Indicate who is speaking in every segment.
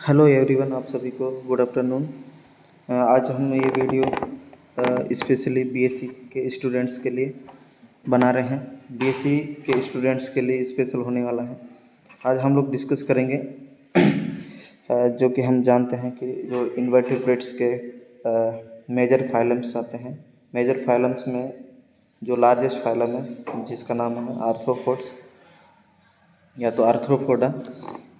Speaker 1: Hello everyone, आप सभी को गुड आफ्टरनून। आज हम ये वीडियो स्पेशली बीएससी के स्टूडेंट्स के लिए बना रहे हैं। बीएससी के स्टूडेंट्स के लिए स्पेशल होने वाला है। आज हम लोग डिस्कस करेंगे जो कि हम जानते हैं कि जो इन्वर्टिब्रेट्स के मेजर फाइलम्स आते हैं। मेजर फाइलम्स में जो लार्जेस्ट फाइलम है जिसका नाम है आर्थ्रोपोड्स या तो आर्थ्रोपोडा,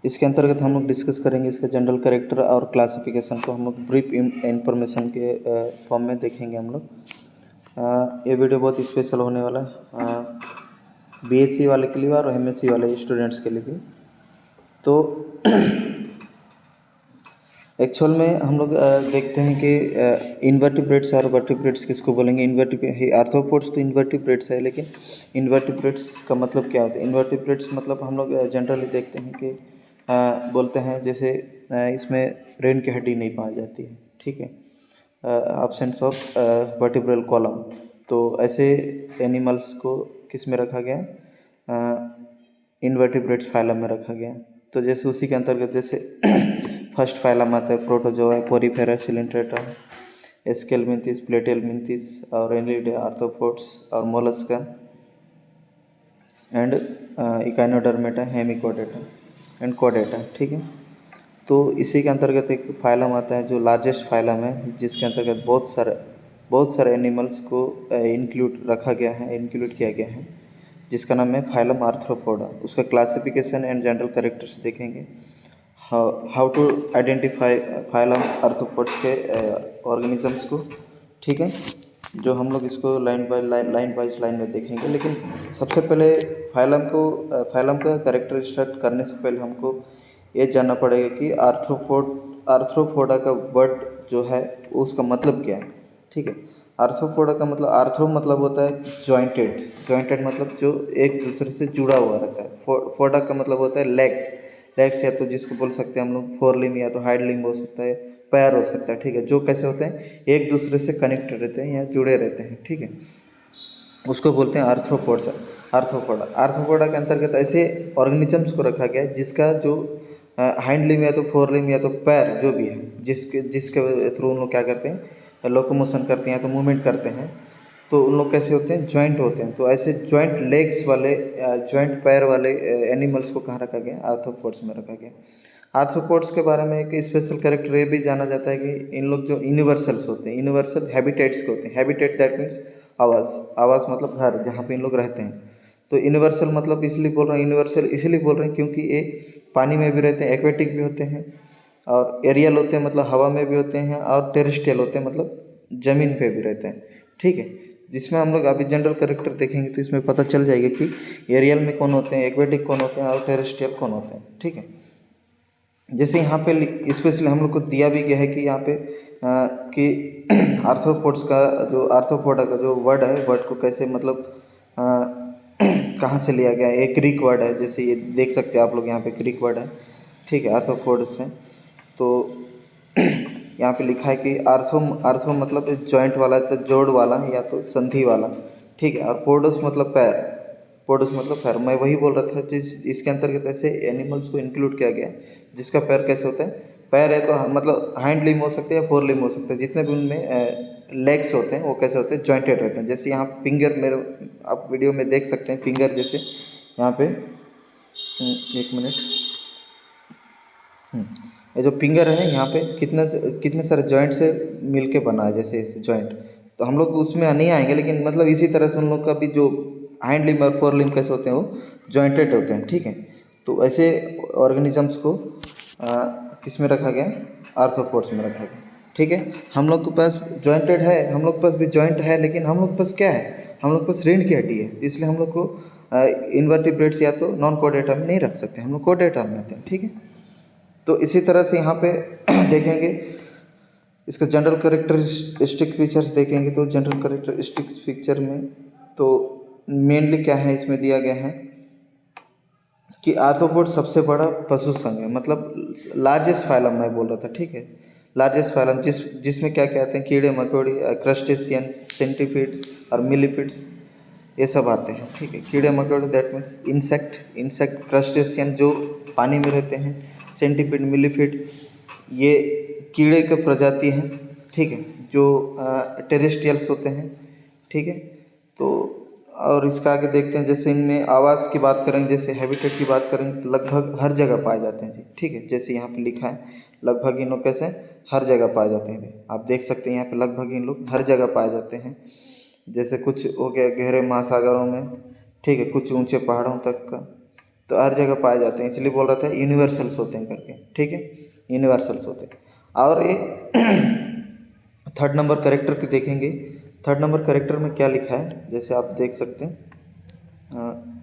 Speaker 1: इसके अंतर्गत हम लोग डिस्कस करेंगे। इसका जनरल कैरेक्टर और क्लासिफिकेशन को हम लोग ब्रीफ इंफॉर्मेशन के फॉर्म में देखेंगे हम लोग। ये वीडियो बहुत स्पेशल होने वाला है बीएससी वाले के लिए और एमएससी वाले स्टूडेंट्स के लिए भी। तो एक्चुअल में हम लोग देखते हैं कि इन्वर्टिब्रेट्स और वर्टिब्रेट्स किसको बोलेंगे। आर्थ्रोपोड्स तो इन्वर्टिब्रेट्स है, लेकिन इन्वर्टिब्रेट्स का मतलब क्या होता है? इन्वर्टिब्रेट्स मतलब हम लोग जनरली देखते हैं कि बोलते हैं जैसे इसमें रेन की हड्डी नहीं पाई जाती है, ठीक है, एब्सेंस ऑफ वर्टिब्रल कॉलम। तो ऐसे एनिमल्स को किस में रखा गया? इन्वर्टिब्रेट्स फाइलम में रखा गया। तो जैसे उसी के अंतर्गत जैसे फर्स्ट फाइलम आता है Protozoa, Porifera, Coelenterata, Aschelminthes, Platyhelminthes और एनिलिडे, आर्थ्रोपोड्स और Mollusca and Echinodermata, Hemichordata and कोडेटा, ठीक है। तो इसी के अंतर्गत एक फाइलम आता है जो लार्जेस्ट फाइलम है, जिसके अंतर्गत बहुत सारे एनिमल्स को इंक्लूड किया गया है, जिसका नाम है फाइलम आर्थ्रोपोडा। उसका क्लासिफिकेशन एंड जनरल कैरेक्टर्स देखेंगे। How to identify phylum arthropods के ऑर्गेनिजम्स को, ठीक है, जो हम लोग इसको लाइन वाइज लाइन में देखेंगे। लेकिन सबसे पहले फाइलम का कैरेक्टर स्टार्ट करने से पहले हमको ये जानना पड़ेगा कि आर्थ्रोपोडा का वर्ड जो है उसका मतलब क्या है, ठीक है। आर्थ्रोपोडा का मतलब, आर्थ्रो मतलब होता है जॉइंटेड मतलब जो एक दूसरे से जुड़ा हुआ रहता है। फोडा का मतलब होता है लेग्स या तो जिसको बोल सकते हैं हम लोग फोर लिम्ब या तो हाइड लिम्ब हो सकता है, पैर हो सकता है, ठीक है, जो कैसे होते हैं एक दूसरे से कनेक्टेड रहते हैं या जुड़े रहते हैं, ठीक है, उसको बोलते हैं आर्थ्रोपोडा के अंतर्गत ऐसे ऑर्गेनिजम्स को रखा गया है जिसका जो हाइंड लिम्ब या तो फोर लिम्ब या तो पैर जो भी है, जिसके थ्रू उन लोग क्या करते हैं, लोकोमोशन करते हैं या तो मूवमेंट करते हैं। तो उन लोग कैसे होते हैं? जॉइंट होते हैं। तो ऐसे जॉइंट लेग्स वाले, जॉइंट पैर वाले एनिमल्स को कहाँ रखा गया? आर्थ्रोपोड्स में रखा गया। आर्थ्रोपोड्स के बारे में एक स्पेशल कैरेक्टर ये भी जाना जाता है कि इन लोग जो यूनिवर्सल्स होते हैं, यूनिवर्सल हैबिटेट्स के होते हैं। हैबिटेट दैट मीन्स आवास मतलब घर, जहाँ पे इन लोग रहते हैं। तो यूनिवर्सल मतलब इसलिए बोल रहे हैं, यूनिवर्सल इसलिए बोल रहे हैं क्योंकि ये पानी में भी रहते हैं, एक्वेटिक भी होते हैं, और एरियल होते हैं मतलब हवा में भी होते हैं, और टेरेस्ट्रियल होते हैं मतलब ज़मीन पे भी रहते हैं, ठीक है। जिसमें हम लोग अभी जनरल कैरेक्टर देखेंगे तो इसमें पता चल जाएगा कि एरियल में कौन होते हैं, एक्वेटिक कौन होते हैं और टेरेस्ट्रियल कौन होते हैं, ठीक है। जैसे यहाँ पे स्पेशली हम लोग को दिया भी गया है कि यहाँ पे कि आर्थ्रोपोडा का जो वर्ड है, वर्ड को कैसे मतलब कहाँ से लिया गया है। एक ग्रीक वर्ड है, जैसे ये देख सकते हैं आप लोग, यहाँ पे ग्रीक वर्ड है, ठीक है, आर्थ्रोपोड्स है। तो यहाँ पे लिखा है कि आर्थ्रो मतलब जॉइंट वाला, तो जोड़ वाला या तो संधि वाला, ठीक है, और पोडोस मतलब पैर। मैं वही बोल रहा था, इसके अंतर्गत ऐसे एनिमल्स को इंक्लूड किया गया है जिसका पैर कैसे होता है, पैर है तो मतलब हाइंड लिम्ब हो सकते हैं या फोर लिम्ब हो सकते हैं, जितने भी उनमें लेग्स होते हैं वो कैसे होते हैं? जॉइंटेड रहते हैं। जैसे यहाँ फिंगर, मेरे आप वीडियो में देख सकते हैं फिंगर, जैसे यहाँ पे एक मिनट, ये जो फिंगर है यहाँ पे कितने सारे जॉइंट से मिलके बना है, जैसे जॉइंट। तो हम लोग उसमें नहीं आएंगे, लेकिन मतलब इसी तरह से उन लोग का भी जो हाइंड लिम्ब और फोर लिम्ब कैसे होते हैं, वो जॉइंटेड होते हैं, ठीक है। तो ऐसे ऑर्गेनिजम्स को किस में रखा गया? आर्थ्रोपोड्स में रखा गया, ठीक है। हम लोग के पास जॉइंटेड है, हम लोग के पास भी जॉइंट है, लेकिन हम लोग के पास क्या है? हम लोग के पास रीढ़ की हड्डी है, इसलिए हम लोग को इन्वर्टिब्रेट्स या तो नॉन कोडेटा में नहीं रख सकते, हम लोग कोडेटा में आते हैं, ठीक है। तो इसी तरह से यहाँ पे देखेंगे इसका जनरल कैरेक्टरिस्टिक फीचर्स देखेंगे। तो जनरल कैरेक्टरिस्टिक्स फीचर में तो मेनली क्या है, इसमें दिया गया है कि आर्थ्रोपोड सबसे बड़ा पशु संघ है, मतलब लार्जेस्ट फाइलम मैं बोल रहा था, ठीक है। लार्जेस्ट फाइलम जिसमें क्या कहते हैं, कीड़े मकोड़े, क्रस्टेशियंस, सेंटीफिड्स और मिलीफिड्स, ये सब आते हैं, ठीक है। कीड़े मकोड़े दैट मीन्स इंसेक्ट, क्रस्टेशियन जो पानी में रहते हैं, सेंटीफिड, मिलीफिड ये कीड़े के प्रजाति हैं, ठीक है, जो टेरेस्ट्रियल्स होते हैं, ठीक है। तो और इसका आगे देखते हैं, जैसे इनमें आवास की बात करेंगे, जैसे हैबिटेट की बात करेंगे तो लगभग हर जगह पाए जाते हैं जी, ठीक है। जैसे यहाँ पे लिखा है लगभग इन लोग कैसे हर जगह पाए जाते हैं, आप देख सकते हैं यहाँ पे लगभग इन लोग हर जगह पाए जाते हैं। जैसे कुछ हो गया गहरे महासागरों में, ठीक है, कुछ ऊंचे पहाड़ों तक का, तो हर जगह पाए जाते हैं, इसलिए बोल रहा था यूनिवर्सल्स होते हैं करके, ठीक है, यूनिवर्सल्स होते हैं। और ये थर्ड नंबर करेक्टर की देखेंगे, थर्ड नंबर करेक्टर में क्या लिखा है, जैसे आप देख सकते हैं,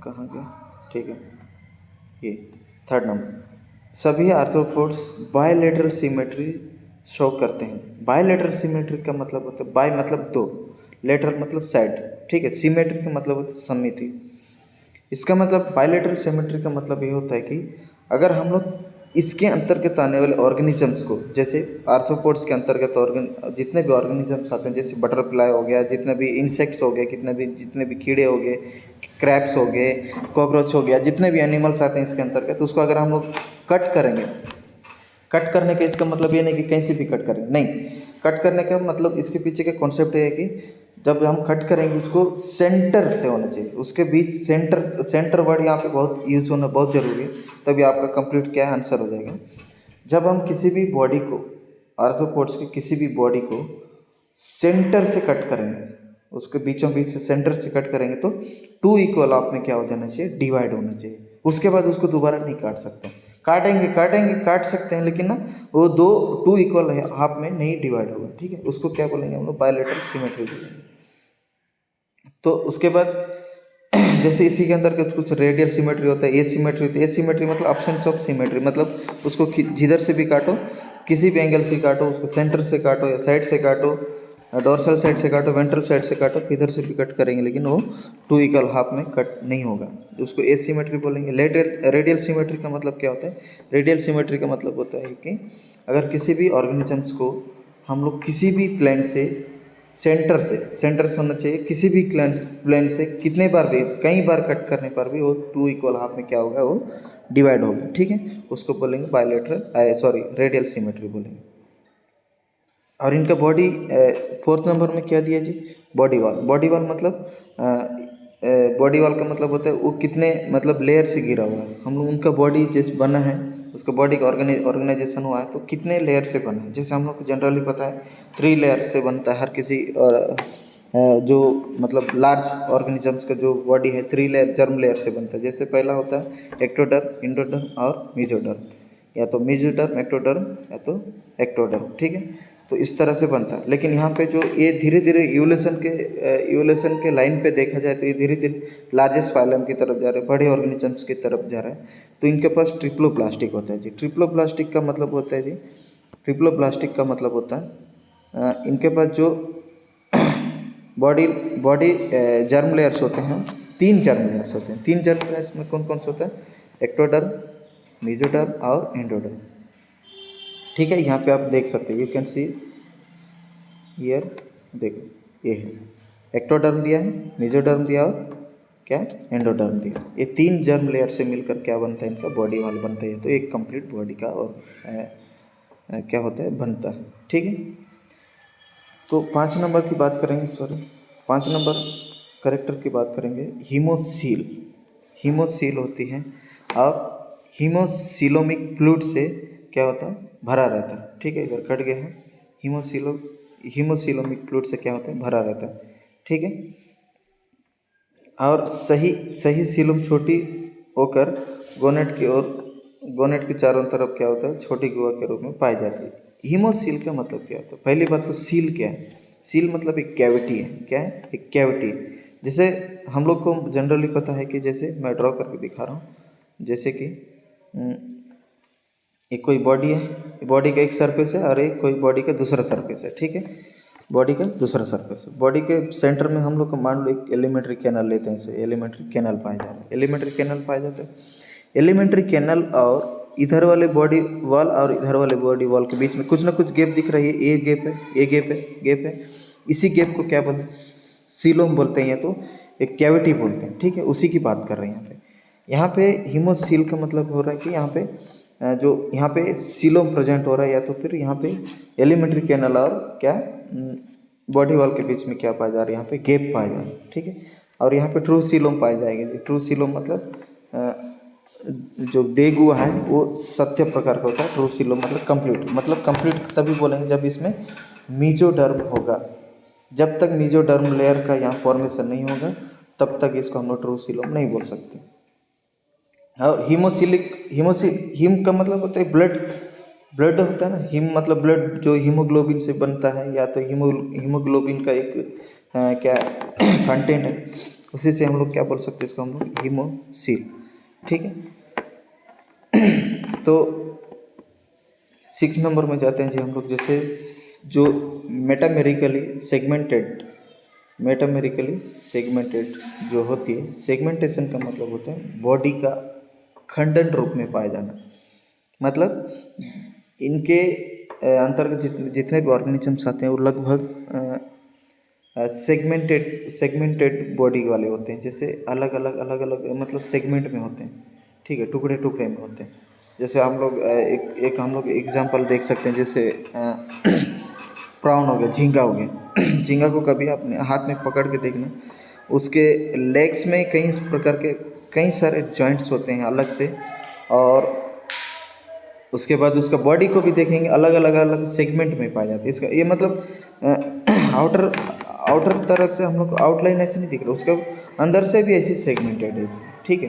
Speaker 1: कहाँ गया, ठीक है, ये थर्ड नंबर, सभी आर्थ्रोपोड्स बायलेटरल सिमेट्री शो करते हैं। बायलेटरल सिमेट्री का मतलब होता है, बाय मतलब दो, लेटरल मतलब साइड, ठीक है, सिमेट्री का मतलब होता है सममिति। इसका मतलब बायलेटरल सिमेट्री का मतलब ये होता है कि अगर हम लोग इसके अंतर्गत आने वाले ऑर्गेनिजम्स को, जैसे आर्थ्रोपोड्स के अंतर्गत जितने भी ऑर्गेनिजम्स आते हैं, जैसे बटरफ्लाई हो गया, जितने भी इंसेक्ट्स हो गए, जितने भी कीड़े हो गए, क्रैब्स हो गए, कॉकरोच हो गया, जितने भी एनिमल्स आते हैं इसके अंतर्गत, तो उसको अगर हम लोग कट करेंगे, कट करने का इसका मतलब ये नहीं कि कहीं से भी कट करेंगे, नहीं, कट करने का मतलब इसके पीछे का कॉन्सेप्ट ये है कि जब हम कट करेंगे उसको सेंटर से होना चाहिए, उसके बीच सेंटर वर्ड यहाँ पे बहुत यूज होना बहुत ज़रूरी है, तभी आपका कंप्लीट क्या है आंसर हो जाएगा। जब हम किसी भी बॉडी को, आर्थ्रोपोड्स की किसी भी बॉडी को सेंटर से कट करेंगे, उसके बीचों बीच से सेंटर से कट करेंगे, तो टू इक्वल हाफ में क्या हो जाना चाहिए, डिवाइड होना चाहिए। उसके बाद उसको दोबारा नहीं काट सकते, काट सकते हैं, लेकिन ना वो दो टू इक्वल हाफ में नहीं डिवाइड होगा, ठीक है। उसको क्या बोलेंगे हम लोग, बायलेटरल सिमेट्री बोलेंगे। तो उसके बाद जैसे इसी के अंदर कुछ रेडियल सिमेट्री होता है, एसिमेट्री होती है। एसिमेट्री मतलब अब्सेंस ऑफ सिमेट्री, मतलब उसको जिधर से भी काटो, किसी भी एंगल से काटो, उसको सेंटर से काटो या साइड से काटो, डोर्सल साइड से काटो, वेंट्रल साइड से काटो, किधर से भी कट करेंगे, लेकिन वो टू इक्वल हाफ में कट नहीं होगा, उसको एसिमेट्री बोलेंगे। रेडियल सिमेट्री का मतलब क्या होता है, रेडियल सिमेट्री का मतलब होता है कि अगर किसी भी ऑर्गेनिजम्स को हम लोग किसी भी प्लेन से सेंटर से होना चाहिए, किसी भी प्लेन से कितने बार भी, कई बार कट करने पर भी वो टू इक्वल हाफ में क्या होगा, वो डिवाइड होगा, ठीक है। उसको बोलेंगे बायलेटरल रेडियल सिमेट्री बोलेंगे। और इनका बॉडी, फोर्थ नंबर में क्या दिया जी, बॉडी वॉल। बॉडी वॉल मतलब बॉडी वॉल का मतलब होता है वो कितने मतलब लेयर से घिरा हुआ है, हम लोग उनका बॉडी जैसे बना है, उसका बॉडी का ऑर्गेनाइजेशन हुआ है तो कितने लेयर से बना है। जैसे हम लोग को जनरली पता है 3 लेयर से बनता है हर किसी जो मतलब लार्ज ऑर्गेनिजम्स का जो बॉडी है 3 लेयर जर्म लेयर से बनता है। जैसे पहला होता है एक्टोडर्म, इंडोडर्म और मेसोडर्म, या तो मेसोडर्म, एक्टोडर्म या तो एक्टोडर्म, ठीक है। तो इस तरह से बनता है, लेकिन यहाँ पे जो ये धीरे धीरे इवोल्यूशन के लाइन पे देखा जाए तो ये धीरे धीरे लार्जेस्ट फाइलम की तरफ जा रहे हैं, बड़े ऑर्गेनिजम्स की तरफ जा रहा है। तो इनके पास ट्रिप्लोप्लास्टिक होता है जी। ट्रिप्लोप्लास्टिक का मतलब होता है जी, ट्रिप्लोप्लास्टिक का मतलब होता है इनके पास जो बॉडी बॉडी जर्म लेयर्स होते हैं, 3 जर्म लेयर्स होते हैं। 3 जर्म लेयर्स में कौन कौन से होता है, एक्टोडर्म, मेसोडर्म और एंडोडर्म, ठीक है। यहाँ पे आप देख सकते हैं, यू कैन सी हियर, देखो ये है एक्टोडर्म दिया है, मेसोडर्म दिया और क्या एंडोडर्म दिया। ये 3 जर्म लेयर से मिलकर क्या बनता है, इनका बॉडी वॉल बनता है। तो एक कंप्लीट बॉडी का और क्या होता है, बनता है, ठीक है। तो 5 नंबर की बात करेंगे, 5 नंबर करेक्टर की बात करेंगे, हीमोसील। हीमोसील होती है और हीमोसिलोमिक फ्लूइड से क्या होता है, भरा रहता है, ठीक है। इधर कट गया है, हीमोसिलोमिक फ्लूइड से क्या होता है, भरा रहता है, ठीक है। और सही सीलम छोटी होकर गोनेट के चारों तरफ क्या होता है, छोटी गुहा के रूप में पाई जाती है। हीमोसील का मतलब क्या होता है, पहली बात तो सील क्या है, सील मतलब एक कैविटी है, क्या है, एक कैविटी। जैसे हम लोग को जनरली पता है कि जैसे मैं ड्रॉ करके दिखा रहा हूँ, जैसे कि एक कोई बॉडी है, बॉडी का एक सरफेस है और एक कोई बॉडी का दूसरा सरफेस है, ठीक है। बॉडी का दूसरा सरफेस, बॉडी के सेंटर में हम लोग को मान लो एक एलिमेंट्री कैनल लेते हैं, इसे एलिमेंट्री कैनल पाए जाते हैं, एलिमेंट्री कैनल पाए जाते हैं। एलिमेंट्री कैनल और इधर वाले बॉडी वॉल और इधर वाले बॉडी वॉल के बीच में कुछ ना कुछ गैप दिख रही है, ये गैप है, ये गैप है। इसी गैप को क्या बोलते हैं, सीलोम बोलते हैं, या तो एक कैविटी बोलते हैं, ठीक है। उसी की बात कर रहे हैं यहाँ पे। यहाँ पे हीमोसील का मतलब हो रहा है कि यहाँ पे जो यहाँ पे सीलोम प्रेजेंट हो रहा है, या तो फिर यहाँ पे एलिमेंट्री कैनल और क्या बॉडी वॉल के बीच में क्या पाया जा रहा है, यहाँ पे गैप पाया जा रहा है, ठीक है। और यहाँ पे ट्रू सीलोम पाई जाएगी। ट्रू सीलोम मतलब जो डेग हुआ है वो सत्य प्रकार का होता है। ट्रू सीलोम मतलब कंप्लीट तभी बोलेंगे जब इसमें मीजोडर्म होगा। जब तक मीजोडर्म लेयर का यहाँ फॉर्मेशन नहीं होगा तब तक इसको हम लोग ट्रू सीलोम नहीं बोल सकते। और हीम का मतलब होता है ब्लड। ब्लड होता है ना, हीम मतलब ब्लड जो हीमोग्लोबिन से बनता है, या तो हीमोग्लोबिन का एक क्या कंटेंट है, उसी से हम लोग क्या बोल सकते हैं इसको, हम लोग हीमोसील, ठीक है। तो 6 नंबर में जाते हैं जी हम लोग। जैसे जो मेटामेरिकली सेगमेंटेड जो होती है, सेगमेंटेशन का मतलब होता है बॉडी का खंडन रूप में पाया जाना। मतलब इनके अंतर्गत जितने भी ऑर्गेनिजम्स आते हैं वो लगभग सेगमेंटेड बॉडी वाले होते हैं। जैसे अलग अलग मतलब सेगमेंट में होते हैं, ठीक है, टुकड़े टुकड़े में होते हैं। जैसे हम लोग एक हम लोग एग्जांपल देख सकते हैं। जैसे प्राउन हो गया, झींगा हो गया। झींगा को कभी अपने हाथ में पकड़ के देखना, उसके लेग्स में कई इस प्रकार के कई सारे जॉइंट्स होते हैं अलग से। और उसके बाद उसका बॉडी को भी देखेंगे, अलग सेगमेंट में पाया जाता है। इसका ये मतलब आउटर तरफ से हम लोग को आउटलाइन ऐसे नहीं दिख रहा, उसका अंदर से भी ऐसी सेगमेंटेड है, ठीक है।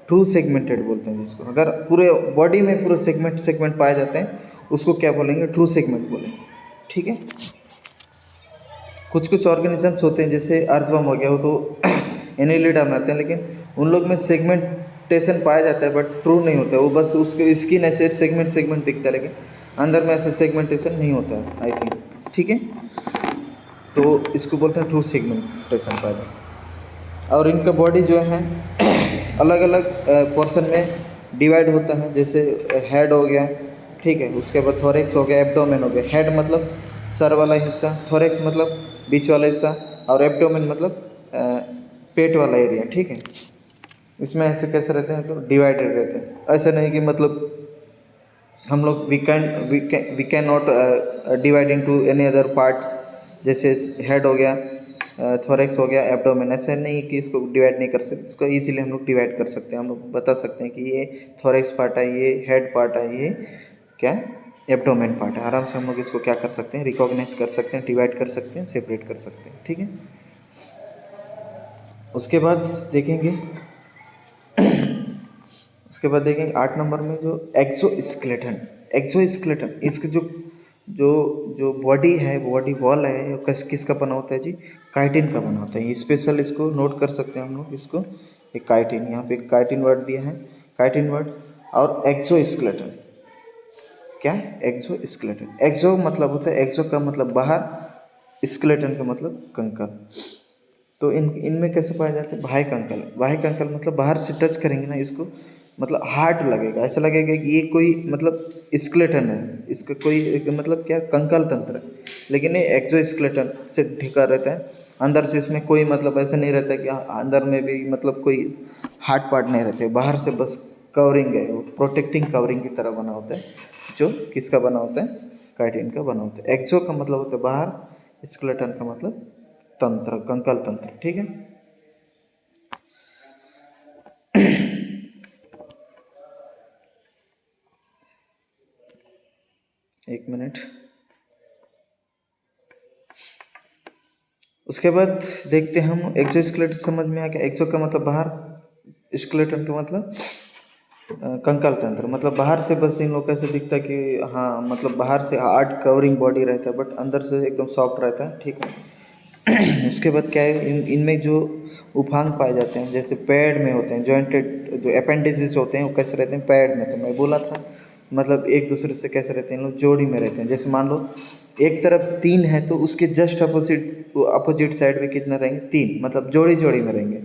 Speaker 1: ट्रू सेगमेंटेड बोलते हैं जिसको। अगर पूरे बॉडी में पूरे सेगमेंट पाए जाते हैं उसको क्या बोलेंगे, ट्रू सेगमेंट बोलेंगे, ठीक है। कुछ ऑर्गेनिजम्स होते हैं जैसे अर्थवर्म हो गया, वो तो एनिलिडा में आते हैं, लेकिन उन लोग में सेगमेंटेशन पाया जाता है बट ट्रू नहीं होता है। वो बस उसके स्किन ऐसे सेगमेंट दिखता है, लेकिन अंदर में ऐसे सेगमेंटेशन नहीं होता है, आई थिंक, ठीक है। तो इसको बोलते हैं ट्रू सेगमेंटेशन पाया जाता है। और इनका बॉडी जो है अलग अलग पोर्शन में डिवाइड होता है। जैसे हेड हो गया, ठीक है, उसके बाद थोरेक्स हो गया, एब्डोमेन हो गया। हेड मतलब सर वाला हिस्सा, थोरेक्स मतलब बीच वाला हिस्सा, और एब्डोमेन मतलब पेट वाला एरिया, ठीक है। इसमें ऐसे कैसे रहते हैं, तो डिवाइडेड रहते हैं। ऐसा नहीं कि मतलब हम लोग we can not divide into any other parts. जैसे हेड हो गया, थोरेक्स हो गया, एब्डोमेन, ऐसा नहीं कि इसको डिवाइड नहीं कर सकते। इसको इजीली हम लोग डिवाइड कर सकते हैं। हम लोग बता सकते हैं कि ये थोरेक्स पार्ट है, ये हेड पार्ट है, ये क्या एब्डोमेन पार्ट है। आराम से हम लोग इसको क्या कर सकते हैं, रिकॉग्नाइज कर सकते हैं, डिवाइड कर सकते हैं, सेपरेट कर सकते हैं, ठीक है। उसके बाद देखेंगे 8 नंबर में जो एक्सोस्केलेटन इसके जो बॉडी है, बॉडी वॉल है, वो किसका बना होता है जी, काइटिन का बना होता है। स्पेशल इसको नोट कर सकते हैं हम लोग इसको, एक काइटिन, यहाँ पे काइटिन वर्ड दिया है, काइटिन वर्ड। और एक्सोस्केलेटन क्या, एक्सोस्केलेटन, एक्सो मतलब होता है, एक्सो का मतलब बाहर, स्केलेटन का मतलब कंकाल। तो इनमें कैसे पाए जाते हैं, बाह्य कंकाल मतलब बाहर से टच करेंगे ना इसको, मतलब हार्ड लगेगा, ऐसा लगेगा कि ये कोई मतलब स्केलेटन है, इसका कोई मतलब क्या कंकाल तंत्र है। लेकिन ये एक्सोस्केलेटन से ढका रहता है, अंदर से इसमें कोई मतलब ऐसा नहीं रहता कि अंदर में भी मतलब कोई हार्ड पार्ट नहीं रहते, बाहर से बस कवरिंग है, वो प्रोटेक्टिंग कवरिंग की तरह बना होता है। जो किसका बना होता है, काइटिन का बना होता है। एक्सो का मतलब होता है बाहर, स्केलेटन का मतलब तंत्र, कंकाल तंत्र, ठीक है। एक मिनट। उसके बाद देखते हैं हम एक्सोस्केलेटन, समझ में आ गया। एक्सो का मतलब बाहर, स्केलेटन का मतलब कंकाल तंत्र, मतलब बाहर से बस इन लोग कैसे दिखता है कि हाँ, मतलब बाहर से हार्ड कवरिंग बॉडी रहता है बट अंदर से एकदम सॉफ्ट रहता है, ठीक है। उसके बाद क्या है, इनमें जो उफांग पाए जाते हैं, जैसे पैड में होते हैं, जॉइंटेड जो अपेंडिसेस होते हैं वो कैसे रहते हैं, पैड में। तो मैं बोला था मतलब एक दूसरे से कैसे रहते हैं, इन लोग जोड़ी में रहते हैं। जैसे मान लो एक तरफ 3 है तो उसके जस्ट अपोजिट साइड में कितना रहेंगे, 3, मतलब जोड़ी जोड़ी में रहेंगे।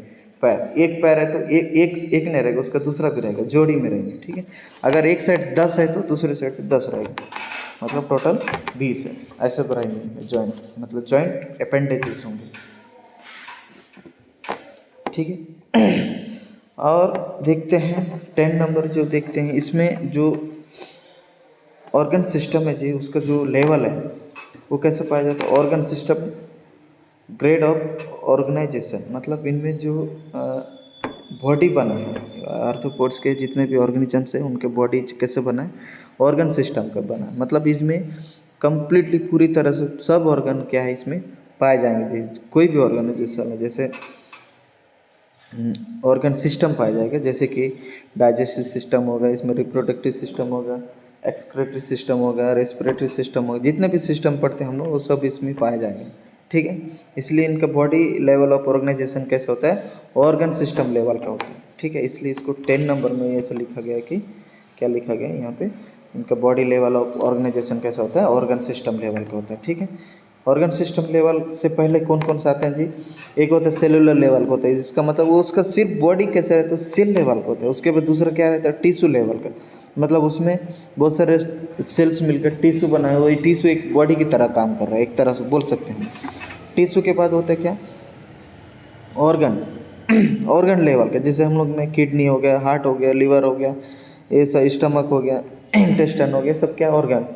Speaker 1: पैर, एक पैर है तो एक नहीं रहेगा, उसका दूसरा भी रहेगा, जोड़ी में रहेंगे, ठीक है। अगर एक साइड 10 है तो दूसरे साइड पे 10 रहेगा, मतलब टोटल 20 है। ऐसे बनाएंगे जॉइंट, मतलब जॉइंट अपेंडेजेस होंगे, ठीक है। और देखते हैं 10 नंबर जो देखते हैं, इसमें जो ऑर्गन सिस्टम है जी, उसका जो लेवल है वो कैसे पाया जाता है? Organ system grade of organisation, मतलब इनमें जो बॉडी बना है आर्थ्रोपोड्स के जितने भी ऑर्गेनिजम्स हैं उनके बॉडी कैसे बना है? ऑर्गन सिस्टम का बना है, मतलब इसमें कंप्लीटली पूरी तरह से सब ऑर्गन क्या है इसमें पाए जाएंगे। कोई भी ऑर्गन है जैसे ऑर्गन सिस्टम पाया जाएगा, जैसे कि डाइजेस्टिव सिस्टम होगा, इसमें रिप्रोडक्टिव सिस्टम होगा, एक्सक्रेटरी सिस्टम होगा, रेस्पिरेटरी सिस्टम होगा, जितने भी सिस्टम पढ़ते हैं हम लोग वो सब इसमें पाए जाएंगे। ठीक है, इसलिए इनका बॉडी लेवल ऑफ ऑर्गेनाइजेशन कैसे होता है? ऑर्गन सिस्टम लेवल का होता है। ठीक है, इसलिए इसको 10 नंबर में ऐसे लिखा गया है कि क्या लिखा गया है यहाँ पे, इनका बॉडी लेवल ऑफ ऑर्गेनाइजेशन कैसा होता है? ऑर्गन सिस्टम लेवल का होता है। ठीक है, ऑर्गन सिस्टम लेवल से पहले कौन कौन से आते हैं जी? एक होता है सेलुलर लेवल का होता है, जिसका मतलब वो उसका सिर्फ बॉडी कैसे रहता है? सेल लेवल का होता है। उसके बाद दूसरा क्या रहता है? टिश्यू लेवल का, मतलब उसमें बहुत सारे सेल्स मिलकर टिश्यू बनाए, वही टिश्यू एक बॉडी की तरह काम कर रहा है, एक तरह से बोल सकते हैं। टिश्यू के बाद होता है क्या? ऑर्गन ऑर्गन लेवल का, जैसे हम लोग में किडनी हो गया, हार्ट हो गया, लीवर हो गया, ये सब स्टमक हो गया, इंटेस्टाइन हो गया, सब क्या ऑर्गन।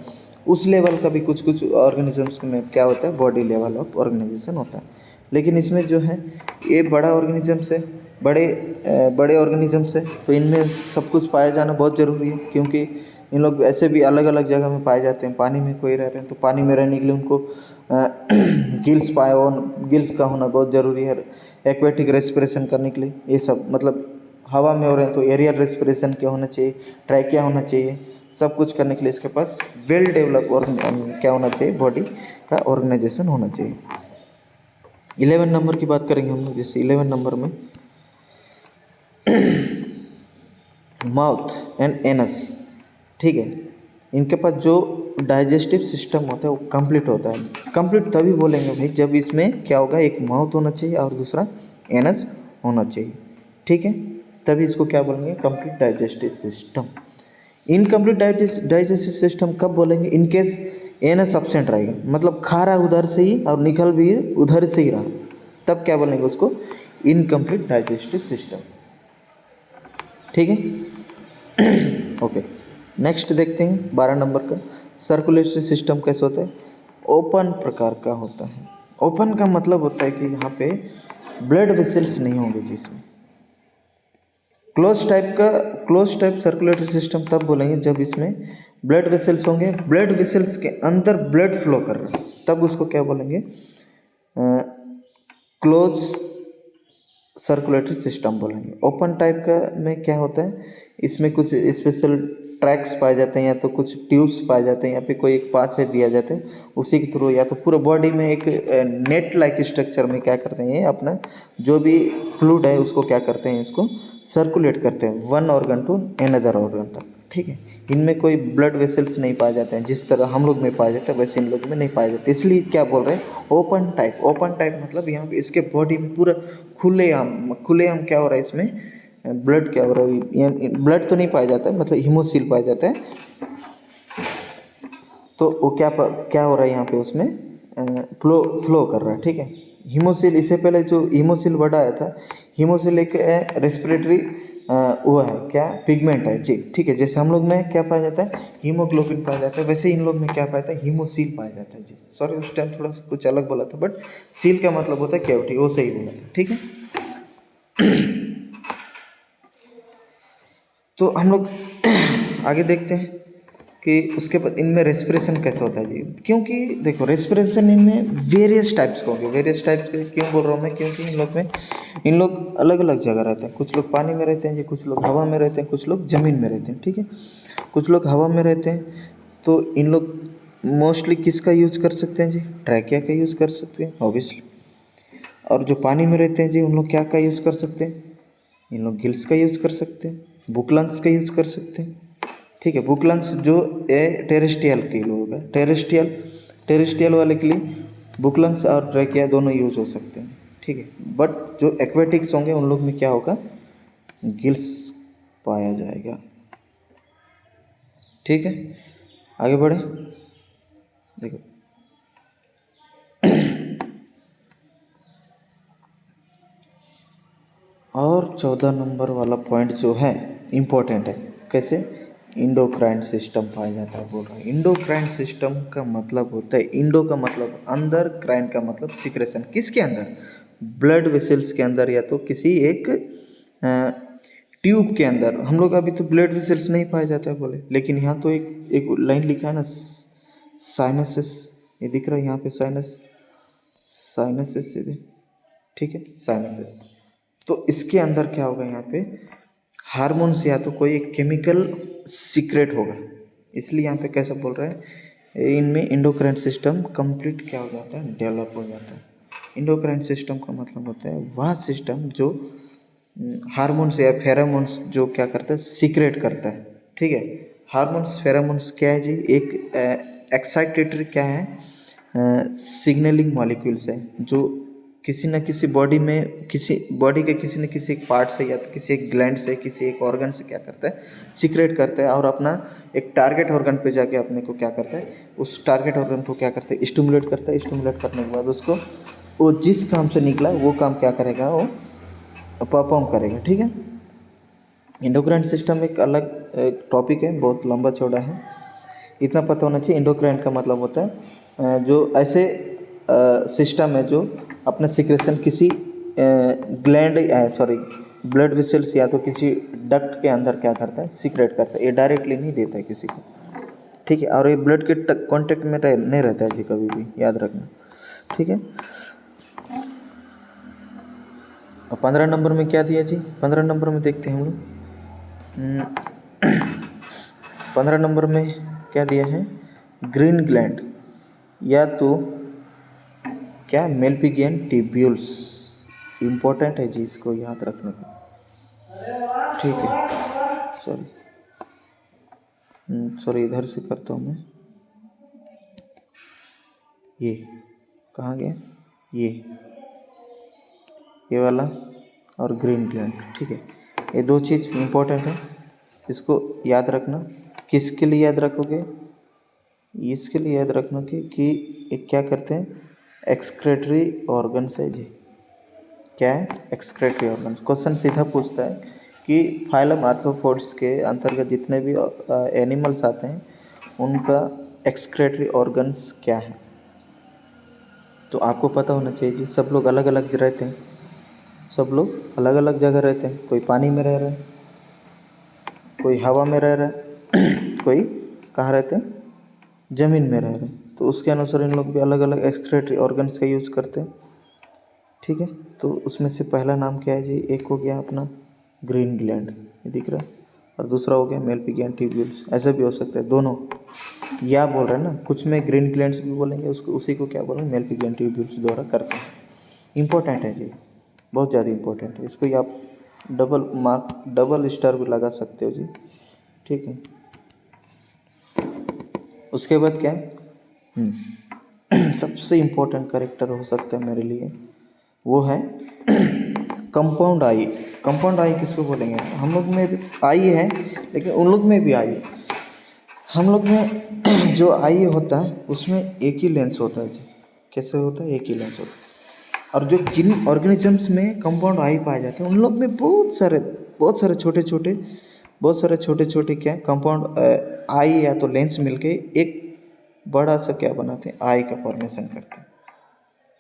Speaker 1: उस लेवल का भी कुछ कुछ ऑर्गेनिजम्स में क्या होता है? बॉडी लेवल ऑफ ऑर्गेनाइजेशन होता है। लेकिन इसमें जो है ये बड़ा ऑर्गेनिजम्स है, बड़े ऑर्गेनिजम्स है, तो इनमें सब कुछ पाया जाना बहुत ज़रूरी है, क्योंकि इन लोग ऐसे भी अलग अलग जगह में पाए जाते हैं। पानी में कोई रह रहे हैं तो पानी में रहने के लिए उनको गिल्स पाए हो, गिल्स का होना बहुत ज़रूरी है। एक्वेटिक रेस्पिरेशन करने के लिए ये सब, मतलब हवा में हो रहे हैं तो एरियल रेस्पिरेशन क्या होना चाहिए? ट्रैकिया होना चाहिए। सब कुछ करने के लिए इसके पास वेल डेवलप और क्या होना चाहिए? बॉडी का ऑर्गेनाइजेशन होना चाहिए। 11 नंबर की बात करेंगे हम लोग, जैसे 11 नंबर में माउथ एंड एनस। ठीक है, इनके पास जो डाइजेस्टिव सिस्टम होता है वो कंप्लीट होता है। कंप्लीट तभी बोलेंगे भाई जब इसमें क्या होगा? एक माउथ होना चाहिए और दूसरा एनस होना चाहिए। ठीक है, तभी इसको क्या बोलेंगे? Complete digestive system. Incomplete digestive system कब बोलेंगे? इनकेस एनस एब्सेंट रहेगा, मतलब खा रहा उधर से ही और निकल भी उधर से ही रहा, तब क्या बोलेंगे उसको? Incomplete digestive system. ठीक है ओके, नेक्स्ट देखते हैं 12 नंबर का। सर्कुलेटरी सिस्टम कैसे होता है? ओपन प्रकार का होता है। ओपन का मतलब होता है कि यहाँ पे ब्लड वेसल्स नहीं होंगे जिसमें। क्लोज टाइप सर्कुलेटरी सिस्टम तब बोलेंगे जब इसमें ब्लड वेसल्स होंगे, ब्लड वेसल्स के अंदर ब्लड फ्लो कर रहा है, तब उसको क्या बोलेंगे? क्लोज सर्कुलेटरी सिस्टम बोलेंगे। ओपन टाइप का में क्या होता है? इसमें कुछ स्पेशल ट्रैक्स पाए जाते हैं, या तो कुछ ट्यूब्स पाए जाते हैं, या फिर कोई एक पाथवे दिया जाता है, उसी के थ्रू या तो पूरा बॉडी में एक नेट लाइक स्ट्रक्चर में क्या करते हैं? अपना जो भी फ्लूइड है उसको क्या करते हैं? इसको सर्कुलेट करते हैं one organ to another organ तक। ठीक है, इनमें कोई ब्लड वेसल्स नहीं पाए जाते हैं, जिस तरह हम लोग में पाए जाते हैं वैसे इन लोग में नहीं पाए जाते, इसलिए क्या बोल रहे हैं? Open type. ओपन टाइप मतलब यहाँ पे इसके बॉडी में पूरा खुलेआम क्या हो रहा है? इसमें ब्लड क्या हो रहा है? ब्लड तो नहीं पाया जाता है, मतलब हीमोसिल पाया जाता है। तो वो क्या हो रहा है यहाँ पे? उसमें फ्लो कर रहा है। ठीक है, हीमोसिल, इससे पहले जो हीमोसिल वर्ड आया था, हीमोसिल एक रेस्पिरेटरी वो है क्या? पिगमेंट है जी। ठीक है, जैसे हम लोग में क्या पाया जाता है? हीमोग्लोबिन पाया जाता है, वैसे इन लोग में क्या पाया जाता है? हीमोसील पाया जाता है जी। सॉरी उस टाइम थोड़ा कुछ अलग बोला था, बट सील का मतलब होता है कैविटी, वो सही बोला था। ठीक है, तो हम लोग आगे देखते हैं कि उसके बाद इनमें रेस्पिरेशन कैसा होता है जी। क्योंकि देखो रेस्पिरेशन इनमें वेरियस टाइप्स के होंगे। वेरियस टाइप्स के क्यों बोल रहा हूँ मैं? क्योंकि इन लोग अलग अलग जगह रहते हैं। कुछ लोग पानी में रहते हैं जी, कुछ लोग हवा में रहते हैं, कुछ लोग ज़मीन में रहते हैं। ठीक है, कुछ लोग हवा में रहते हैं, तो इन लोग मोस्टली किसका यूज़ कर सकते हैं जी? ट्रैकिया का यूज़ कर सकते हैं ऑब्वियसली। और जो पानी में रहते हैं जी, उन लोग क्या का यूज़ कर सकते हैं? इन लोग गिल्स का यूज़ कर सकते हैं, बुक लंग्स का यूज़ कर सकते हैं। ठीक है, बुक लंग्स जो टेरेस्ट्रियल के लिए होगा, टेरेस्ट्रियल वाले के लिए बुक लंग्स और ट्रैकिया दोनों यूज़ हो सकते हैं। ठीक है, बट जो एक्वेटिक्स होंगे उन लोग में क्या होगा? गिल्स पाया जाएगा। ठीक है, आगे बढ़े। देखो और 14 नंबर वाला पॉइंट जो है इम्पोर्टेंट है। कैसे? इंडोक्राइन सिस्टम पाया जाता है बोल रहा है। इंडोक्राइन सिस्टम का मतलब होता है, इंडो का मतलब अंदर, क्राइन का मतलब सिक्रेशन। किसके अंदर? ब्लड वेसल्स के अंदर, या तो किसी एक ट्यूब के अंदर। हम लोग अभी तो ब्लड वेसल्स नहीं पाया जाता है बोले, लेकिन यहाँ तो एक एक लाइन लिखा है ना, साइनसेस, ये दिख रहा है यहाँ पे, साइनस, साइनसेस सीधे, ठीक है, साइनसेस। तो इसके अंदर क्या होगा यहाँ पे, हार्मोन्स या तो कोई एक केमिकल सीक्रेट होगा, इसलिए यहाँ पे कैसा बोल रहा है, इनमें इंडोक्राइन सिस्टम कंप्लीट क्या हो जाता है, डेवलप हो जाता है। इंडोक्राइन सिस्टम का मतलब होता है वह सिस्टम जो हार्मोन्स या फेरामोन्स जो क्या करता है, सीक्रेट करता है, ठीक है। हार्मोन्स फेरामोन्स क्या है जी, एक एक्साइटेटरी क्या है, सिग्नलिंग मॉलिक्यूल्स है, जो किसी न किसी बॉडी में, किसी बॉडी के किसी न किसी एक पार्ट से, या तो किसी एक ग्लैंड से, किसी एक ऑर्गन से क्या करता है, सीक्रेट करता है, और अपना एक टारगेट ऑर्गन पे जाके अपने को क्या करता है, उस टारगेट ऑर्गन को क्या करता है, स्टिमुलेट करता है। स्टिमुलेट करने के बाद उसको, वो जिस काम से निकला वो काम क्या करेगा, वो परफॉर्म करेगा, ठीक है। इंडोक्राइन सिस्टम एक अलग टॉपिक है, बहुत लंबा चौड़ा है, इतना पता होना चाहिए। इंडोक्राइन का मतलब होता है जो ऐसे सिस्टम है जो अपना सिक्रेशन किसी ग्लैंड, सॉरी, ब्लड वेसल्स या तो किसी डक्ट के अंदर क्या करता है, सीक्रेट करता है। ये डायरेक्टली नहीं देता है किसी को, ठीक है, और ये ब्लड के कांटेक्ट में नहीं रहता है जी कभी भी, याद रखना, ठीक है। और 15 नंबर में क्या दिया जी, 15 नंबर में देखते हैं हम लोग। 15 नंबर में क्या दिया है, ग्रीन ग्लैंड या तो क्या, मेल्पिगियन ट्यूब्यूल्स, इम्पोर्टेंट है जी, इसको याद रखने को, ठीक है। सॉरी सॉरी, इधर से करता हूँ मैं, ये कहाँ गया, ये वाला और ग्रीन ग्लैंड, ठीक है। ये दो चीज़ इम्पोर्टेंट है, इसको याद रखना। किसके लिए याद रखोगे, इसके लिए याद रखना कि ये क्या करते हैं, एक्सक्रेटरी ऑर्गन्स है जी। क्या है, एक्सक्रेटरी ऑर्गन्स। क्वेश्चन सीधा पूछता है कि फाइलम आर्थ्रोपोड्स के अंतर्गत जितने भी एनिमल्स आते हैं उनका एक्सक्रेटरी ऑर्गन्स क्या है। तो आपको पता होना चाहिए जी, सब लोग अलग अलग रहते हैं, सब लोग अलग अलग जगह रहते हैं। कोई पानी में रह रहा है, कोई हवा में रह रहा है, कोई कहाँ रहते हैं, ज़मीन में रह रहे हैं। तो उसके अनुसार इन लोग भी अलग अलग एक्सक्रेटरी ऑर्गन्स का यूज़ करते हैं, ठीक है। तो उसमें से पहला नाम क्या है जी, एक हो गया अपना ग्रीन ग्लैंड, ये दिख रहा है, और दूसरा हो गया मेल्पिगियन ट्यूब्यूल्स। ऐसा भी हो सकता है, दोनों या बोल रहे हैं ना, कुछ में ग्रीन ग्लैंड्स भी बोलेंगे उसको, उसी को क्या बोलेंगे, मेल्पिगियन ट्यूब्यूल्स द्वारा करते हैं। इंपॉर्टेंट है जी, बहुत ज़्यादा इंपॉर्टेंट है, इसको आप डबल मार्क, डबल स्टार भी लगा सकते हो जी, ठीक है। उसके बाद क्या है, सबसे इम्पोर्टेंट करेक्टर हो सकता है मेरे लिए, वो है कंपाउंड आई। कंपाउंड आई किसको बोलेंगे, हम लोग में भी आई है, लेकिन उन लोग में भी आई है। हम लोग में जो आई होता है उसमें एक ही लेंस होता है जी। कैसे होता है, एक ही लेंस होता है। और जो जिन ऑर्गेनिजम्स में कंपाउंड आई पाए जाते हैं उन लोग में बहुत सारे छोटे छोटे क्या कंपाउंड आई या तो लेंस मिलके एक बड़ा सा क्या बनाते हैं, आई का फॉर्मेशन करते हैं,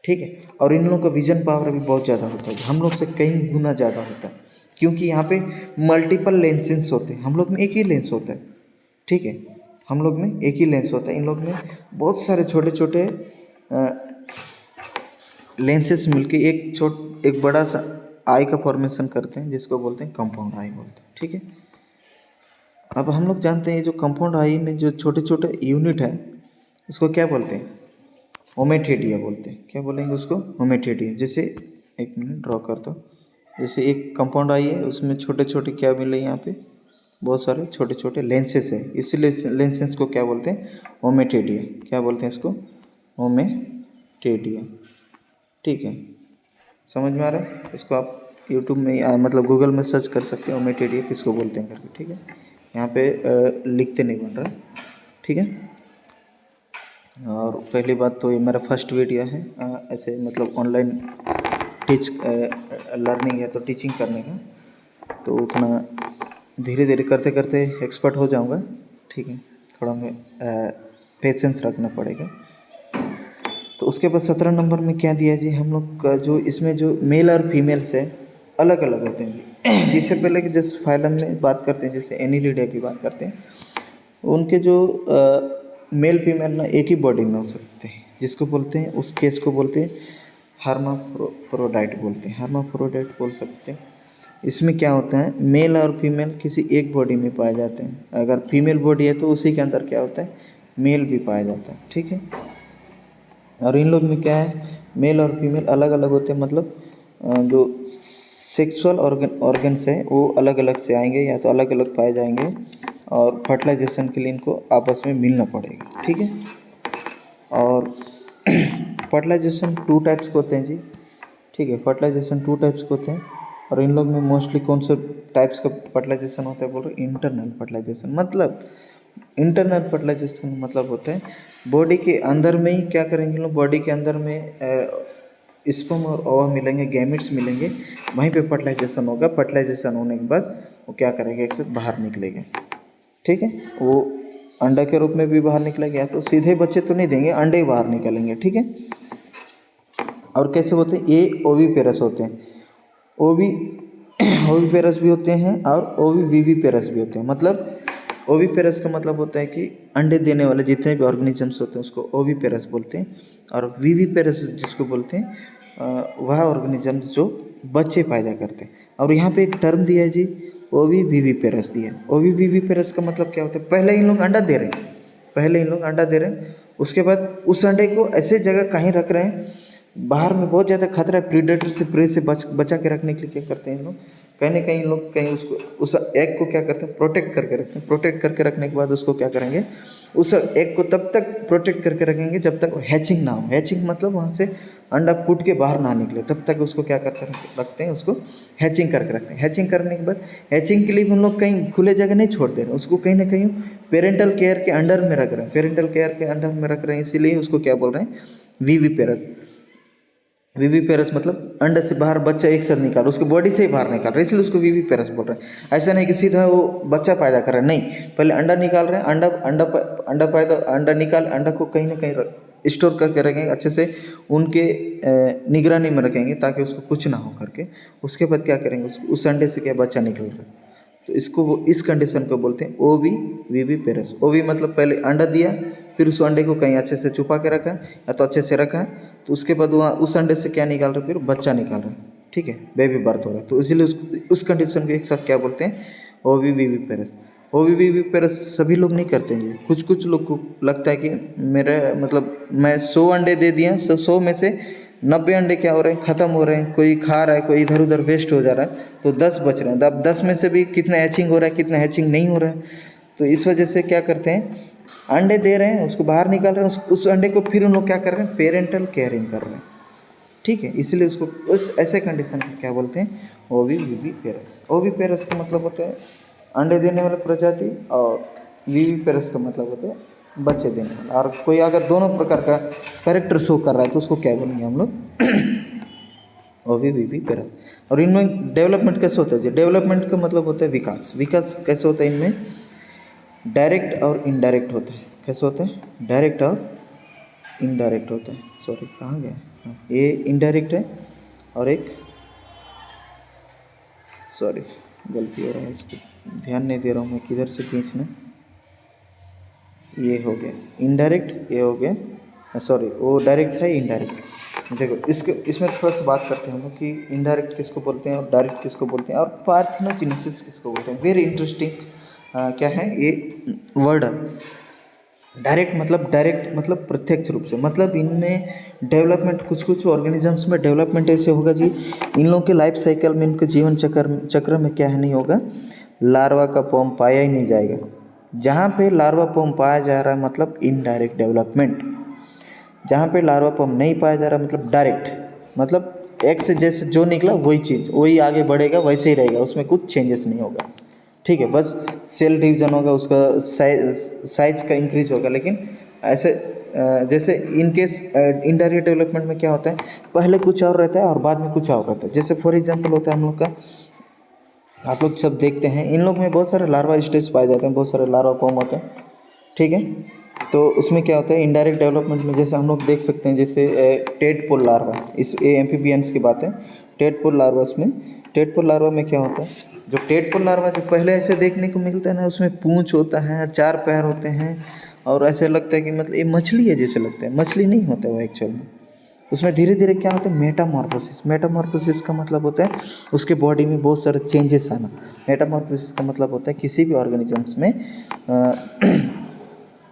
Speaker 1: ठीक है। और इन लोगों का विजन पावर भी बहुत ज़्यादा होता है, हम लोग से कई गुना ज़्यादा होता है, क्योंकि यहाँ पे मल्टीपल लेंसेस होते हैं, हम लोग में एक ही लेंस होता है, ठीक है। हम लोग में एक ही लेंस होता है, इन लोग में बहुत सारे छोटे छोटे लेंसेस मिलके एक बड़ा सा आई का फॉर्मेशन करते हैं, जिसको बोलते हैं कंपाउंड आई बोलते हैं, ठीक है। अब हम लोग जानते हैं जो कंपाउंड आई में जो छोटे छोटे यूनिट है उसको क्या बोलते हैं, ओमेटेडिया बोलते हैं। क्या बोलेंगे उसको, ओमेटेडिया। जैसे एक मिनट ड्रॉ कर दो, जैसे एक कंपाउंड आई है उसमें छोटे छोटे क्या मिले, यहाँ पे बहुत सारे छोटे छोटे लेंसेस है, इसलिए लेंसेस को क्या बोलते हैं, ओमेटेडिया। क्या बोलते हैं इसको, ओमेटेडिया, ठीक है। समझ में आ रहा है, इसको आप यूट्यूब में मतलब गूगल में सर्च कर सकते हैं ओमेटेडिया किसको बोलते हैं करके, ठीक है। यहाँ पे लिखते नहीं बन रहा है, ठीक है। और पहली बात तो ये मेरा फर्स्ट वीडियो है ऐसे मतलब ऑनलाइन लर्निंग है तो टीचिंग करने का, तो उतना धीरे धीरे करते करते एक्सपर्ट हो जाऊंगा। ठीक है, थोड़ा मैं पेशेंस रखना पड़ेगा। तो उसके बाद 17 नंबर में क्या दिया जी, हम लोग का जो इसमें जो मेल और फीमेल्स है अलग अलग होते हैं जी। जिससे पहले कि जिस फाइलम में बात करते हैं, जैसे एनिलिडे की बात करते हैं, उनके जो मेल फीमेल ना एक ही बॉडी में हो सकते हैं, जिसको बोलते हैं, उस केस को बोलते हैं हर्माफ्रोडाइट बोलते हैं, हर्माफ्रोडाइट बोल सकते हैं। इसमें क्या होता है, मेल और फीमेल किसी एक बॉडी में पाए जाते हैं। अगर फीमेल बॉडी है तो उसी के अंदर क्या होता है, मेल भी पाया जाता है। ठीक है, और इन लोग में क्या है, मेल और फीमेल अलग अलग होते हैं, मतलब जो सेक्सुअल ऑर्गन्स है वो अलग अलग से आएंगे या तो अलग अलग पाए जाएंगे, और फर्टिलाइजेशन के लिए इनको आपस में मिलना पड़ेगा। ठीक है, और फर्टिलाइजेशन 2 टाइप्स के होते हैं जी। ठीक है, फर्टिलाइजेशन 2 टाइप्स के होते हैं, और इन लोग में मोस्टली कौन से टाइप्स का फर्टिलाइजेशन होता है बोल रहे, इंटरनल फर्टिलाइजेशन। मतलब इंटरनल फर्टिलाइजेशन मतलब होता है बॉडी के अंदर में ही क्या करेंगे लोग, बॉडी के अंदर में स्पर्म और ओवा मिलेंगे, गैमेट्स मिलेंगे, वहीं पे फर्टिलाइजेशन होगा। फर्टिलाइजेशन होने के बाद वो क्या करेगा, एक साथ बाहर निकलेगा। ठीक है, वो अंडा के रूप में भी बाहर निकलेगा, या तो सीधे बच्चे तो नहीं देंगे, अंडे ही बाहर निकलेंगे। ठीक है, और कैसे होते हैं, ये ओवीपेरस होते हैं। ओवी ओवीपेरस भी होते हैं और ओवीवीवीपेरस भी होते हैं। मतलब ओवीपेरस का मतलब होता है कि अंडे देने वाले जितने भी ऑर्गेनिजम्स होते हैं उसको ओवीपेरस बोलते हैं, और वीवीपेरस जिसको बोलते हैं वह ऑर्गेनिजम्स जो बच्चे पैदा करते हैं। और यहाँ पे एक टर्म दिया है जी, ओवीवीवीपेरस दिया है। ओवीवीवीपेरस का मतलब क्या होता है, पहले इन लोग अंडा दे रहे हैं, पहले इन लोग अंडा दे रहे हैं, उसके बाद उस अंडे को ऐसे जगह कहीं रख रहे हैं, बाहर में बहुत ज़्यादा खतरा है, प्रीडेटर से प्रे से बचा के रखने के लिए क्या करते हैं इन लोग, कहीं ना कहीं लोग कहीं उसको उस एग को क्या करते हैं, प्रोटेक्ट करके रखते हैं। प्रोटेक्ट करके रखने के बाद उसको क्या करेंगे, उस एग को तब तक प्रोटेक्ट करके रखेंगे जब तक हैचिंग ना हो। हैचिंग मतलब वहाँ से अंडा फूट के बाहर ना निकले, तब तक उसको क्या करते रखते हैं, उसको हैचिंग करके रखते हैं। हैचिंग करने के बाद हैचिंग के लिए हम लोग कहीं खुले जगह नहीं छोड़ दे रहे हैं, उसको कहीं ना कहीं पेरेंटल केयर के अंडर में रख रहे हैं, पेरेंटल केयर के अंडर में रख रहे हैं, इसीलिए उसको क्या बोल रहे हैं, वीवीपेरस। वीवीपेरस मतलब अंडे से बाहर बच्चा एक साथ निकाल, उसकी बॉडी से ही बाहर निकाल रहे हैं, इसलिए उसको वीवीपेरस बोल रहे हैं। ऐसा नहीं कि सीधा वो बच्चा पैदा कर रहे हैं, नहीं, पहले अंडा निकाल रहे हैं, अंडा निकाल, अंडा को कहीं ना कहीं स्टोर करके रखेंगे अच्छे से, उनके निगरानी में रखेंगे ताकि उसको कुछ ना हो करके। उसके बाद क्या करेंगे, उस अंडे से क्या बच्चा निकल रहा है, तो इसको वो इस कंडीशन को बोलते हैं ओवीवीवीपेरस। ओवी मतलब पहले अंडा दिया, फिर उस अंडे को कहीं अच्छे से छुपा के रखा या तो अच्छे से रखा, तो उसके बाद वहाँ उस अंडे से क्या निकाल रहे, फिर बच्चा निकाल रहे। ठीक है, बेबी बर्थ हो रहा है, तो इसीलिए उस कंडीशन को एक साथ क्या बोलते हैं, ओवीवीवीपेरस। ओवीवीवीपेरस सभी लोग नहीं करते हैं, कुछ कुछ लोग को लगता है कि मेरा मतलब मैं 100 अंडे दे दिए, 100 में से 90 अंडे क्या हो रहे हैं, ख़त्म हो रहे हैं, कोई खा रहा है, कोई इधर उधर वेस्ट हो जा रहा है, तो 10 बच रहे हैं। अब 10 में से भी कितना हैचिंग हो रहा है, कितना हैचिंग नहीं हो रहा है, तो इस वजह से क्या करते हैं, अंडे दे रहे हैं, उसको बाहर निकाल रहे हैं, उस अंडे को फिर उन लोग क्या कर रहे हैं, पेरेंटल केयरिंग कर रहे हैं। ठीक है, इसलिए उसको उस ऐसे कंडीशन को क्या बोलते हैं, ओवीवीवीपेरस। ओवीपेरस का मतलब होता है अंडे देने वाला प्रजाति, और वीवीपेरस का मतलब होता है बच्चे देने वाला। और कोई अगर दोनों प्रकार का कैरेक्टर शो कर रहा है तो उसको क्या बोलेंगे हम लोग, ओवीवीवीपेरस। और इनमें डेवलपमेंट कैसे होता है जी, डेवलपमेंट का मतलब होता है विकास। विकास कैसे होता है इनमें, डायरेक्ट और इनडायरेक्ट होता है। कैसे होता है, डायरेक्ट और इनडायरेक्ट होता है। सॉरी कहाँ गया, हाँ, ये इनडायरेक्ट है, और एक सॉरी गलती हो रहा है, इसको ध्यान नहीं दे रहा हूँ मैं, किधर से खींचना, ये हो गया इनडायरेक्ट, ये हो गया सॉरी, वो डायरेक्ट था, इनडायरेक्ट। देखो इसके इसमें थोड़ा सा बात करते हैं हम लोग कि इनडायरेक्ट किसको बोलते हैं और डायरेक्ट किसको बोलते हैं, और पार्थेनोजेनेसिस किसको बोलते हैं। वेरी इंटरेस्टिंग क्या है ये वर्ड। डायरेक्ट मतलब प्रत्यक्ष रूप से, मतलब इनमें डेवलपमेंट कुछ कुछ ऑर्गेनिजम्स में डेवलपमेंट ऐसे होगा जी, इन लोगों के लाइफ साइकिल में, इनके जीवन चक्र में क्या है नहीं होगा, लार्वा का फॉर्म पाया ही नहीं जाएगा। जहाँ पे लार्वा फॉर्म पाया जा रहा है मतलब इनडायरेक्ट डेवलपमेंट, जहाँ पे लार्वा फॉर्म नहीं पाया जा रहा मतलब डायरेक्ट, मतलब एक से जैसे जो निकला वही चीज़ वही आगे बढ़ेगा, वैसे ही रहेगा, उसमें कुछ चेंजेस नहीं होगा। ठीक है, बस सेल डिवीजन होगा, उसका साइज का इंक्रीज होगा, लेकिन ऐसे जैसे इन केस इनडायरेक्ट डेवलपमेंट में क्या होता है, पहले कुछ और रहता है और बाद में कुछ और रहता है। जैसे फॉर एग्जांपल होता है हम लोग का आप लोग सब देखते हैं इन लोग में बहुत सारे लार्वा स्टेज पाए जाते हैं, बहुत सारे लार्वा फॉर्म होते हैं, ठीक है। तो उसमें क्या होता है इनडायरेक्ट डेवलपमेंट में, जैसे हम लोग देख सकते हैं जैसे टेडपोल लार्वा, इस एम्फीबियंस की बात है। टेडपोल लार्वा में, टेडपोल लार्वा में क्या होता है, जो टेडपोल लार्वा जो पहले ऐसे देखने को मिलता है ना, उसमें पूंछ होता है, 4 पैर होते हैं और ऐसे लगता है कि मतलब ये मछली है जैसे लगता है, मछली नहीं होता है वो एक्चुअल में। उसमें धीरे धीरे क्या होता है मेटामॉर्फोसिस, मेटामॉर्फोसिस का मतलब होता है उसके बॉडी में बहुत सारे चेंजेस आना। मेटामॉर्फोसिस का मतलब होता है किसी भी ऑर्गेनिजम्स में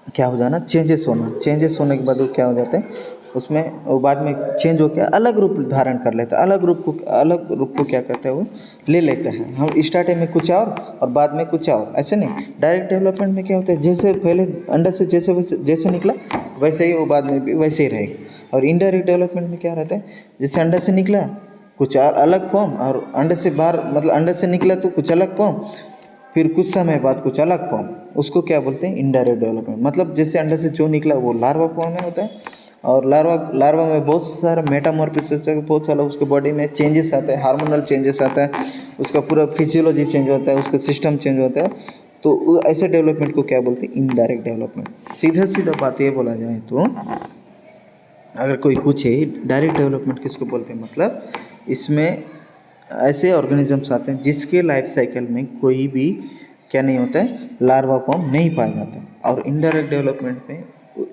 Speaker 1: क्या हो जाना, चेंजेस होना। चेंजेस होने के बाद वो क्या हो जाता है उसमें, वो बाद में चेंज होकर अलग रूप धारण कर लेता है, अलग रूप को क्या कहते हैं वो ले लेते हैं। हम स्टार्टिंग में कुछ और बाद में कुछ और, ऐसे नहीं। डायरेक्ट डेवलपमेंट में क्या होता है जैसे पहले अंडा से जैसे निकला वैसे ही वो बाद में भी वैसे ही रहेगा। और इनडायरेक्ट डेवलपमेंट में क्या रहता है, जैसे अंडा से निकला कुछ अलग फॉर्म, और अंडे से बाहर मतलब अंडे से निकला तो कुछ अलग फॉर्म, फिर कुछ समय बाद कुछ अलग फॉर्म, उसको क्या बोलते हैं इनडायरेक्ट डेवलपमेंट। मतलब जैसे अंडे से जो निकला वो लार्वा फॉर्म में होता है, और लार्वा में बहुत सारा मेटामॉर्फोसिस, बहुत सारा उसके बॉडी में चेंजेस आता है, हार्मोनल चेंजेस आता है, उसका पूरा फिजियोलॉजी चेंज होता है, उसका सिस्टम चेंज होता है। तो ऐसे डेवलपमेंट को क्या बोलते हैं इनडायरेक्ट डेवलपमेंट। सीधा सीधा बात ये बोला जाए तो अगर कोई पूछे डायरेक्ट डेवलपमेंट किसको बोलते हैं, मतलब इसमें ऐसे ऑर्गेनिजम्स आते हैं जिसके लाइफ साइकिल में कोई भी क्या नहीं होता है, लार्वा फॉर्म नहीं पाया जाता। और इनडायरेक्ट डेवलपमेंट में,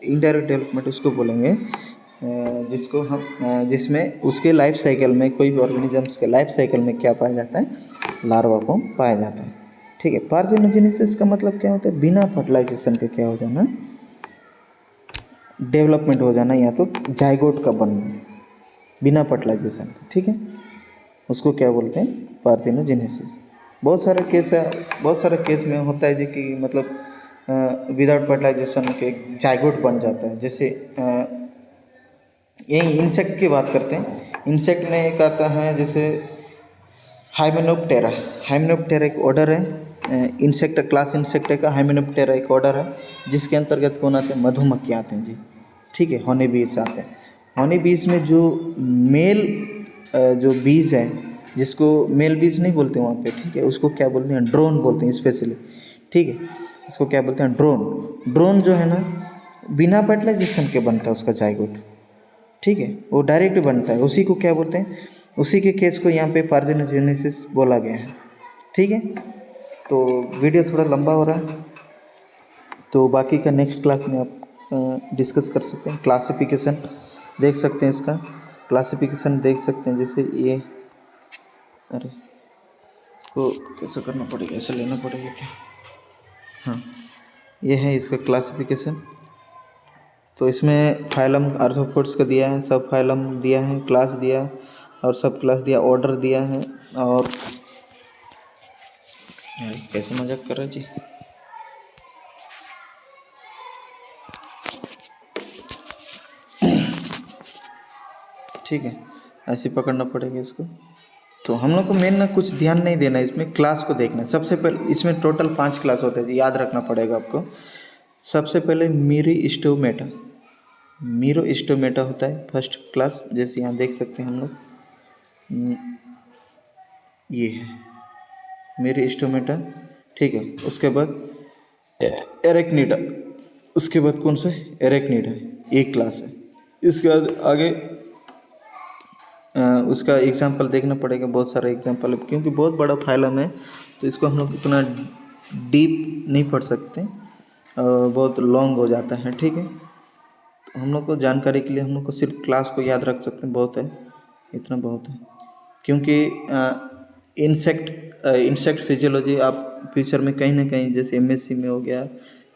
Speaker 1: इनडायरेक्ट डेवलपमेंट उसको बोलेंगे जिसको हम जिसमें उसके लाइफ साइकिल में कोई भी ऑर्गेनिजम्स के लाइफ साइकिल में क्या पाया जाता है, लार्वा फॉर्म पाया जाता है, ठीक है। पार्थेनोजेनेसिस का मतलब क्या होता है, बिना फर्टिलाइजेशन के क्या हो जाना, डेवलपमेंट हो जाना, या तो जाइगोट का बनना बिना फर्टिलाइजेशन, ठीक है। उसको क्या बोलते हैं पार्थेनोजेनेसिस। बहुत सारे केस है, बहुत सारे केस में होता है जो कि मतलब विदाउट फर्टिलाइजेशन के जाइगोट बन जाता है। जैसे यही इंसेक्ट की बात करते हैं, इंसेक्ट में एक आता है जैसे हाइमेनोप्टेरा। हाइमेनोप्टेरा एक ऑर्डर है, इंसेक्ट क्लास इंसेक्ट का हाइमेनोप्टेरा एक ऑर्डर है, जिसके अंतर्गत कौन आते हैं, मधुमक्खी आते हैं जी, ठीक है। हनी बीज आते हैं। हनी बीज में जो मेल जो बीज है, जिसको मेल बीज नहीं बोलते वहाँ पे, ठीक है, उसको क्या बोलते हैं, ड्रोन बोलते हैं स्पेशली, ठीक है। इसको क्या बोलते हैं, ड्रोन। ड्रोन जो है ना बिना फर्टिलाइजेशन के बनता है उसका जाइगोट, ठीक है, वो डायरेक्ट बनता है, उसी को क्या बोलते हैं, उसी के केस को यहाँ पे पार्थेनोजेनेसिस बोला गया है, ठीक है। तो वीडियो थोड़ा लंबा हो रहा है, तो बाकी का नेक्स्ट क्लास में आप डिस्कस कर सकते हैं। क्लासिफिकेशन देख सकते हैं, इसका क्लासिफिकेशन देख सकते हैं। जैसे ये, अरे इसको कैसे करना पड़ेगा, ऐसे लेना पड़ेगा क्या, हाँ ये है इसका क्लासिफिकेशन। तो इसमें फाइलम आर्थ्रोपोड्स का दिया है, सब फाइलम दिया है, क्लास दिया और सब क्लास दिया, ऑर्डर दिया है। और यार कैसे मजाक कर रहा है जी, ठीक है, ऐसे पकड़ना पड़ेगा इसको। तो हम लोग को मेन ना कुछ ध्यान नहीं देना है, इसमें क्लास को देखना है। सबसे पहले इसमें टोटल 5 क्लास होते हैं, याद रखना पड़ेगा आपको। सबसे पहले मीरिस्टोमेटा, मीरोस्टोमेटा होता है फर्स्ट क्लास, जैसे यहाँ देख सकते हैं हम लोग, ये है मीरिस्टोमेटा, ठीक है। उसके बाद एरेक्निडा, उसके बाद कौन सा एरेक्निडा, एक क्लास है। इसके बाद आगे उसका एग्जाम्पल देखना पड़ेगा, बहुत सारे एग्जाम्पल है, क्योंकि बहुत बड़ा फाइलम है, तो इसको हम लोग इतना डीप नहीं पढ़ सकते, बहुत लॉन्ग हो जाता है, ठीक है। तो हम लोग को जानकारी के लिए हम लोग को सिर्फ क्लास को याद रख सकते हैं, बहुत है, इतना बहुत है। क्योंकि इंसेक्ट फिजियोलॉजी आप फ्यूचर में कहीं ना कहीं, जैसे एमएससी में हो गया,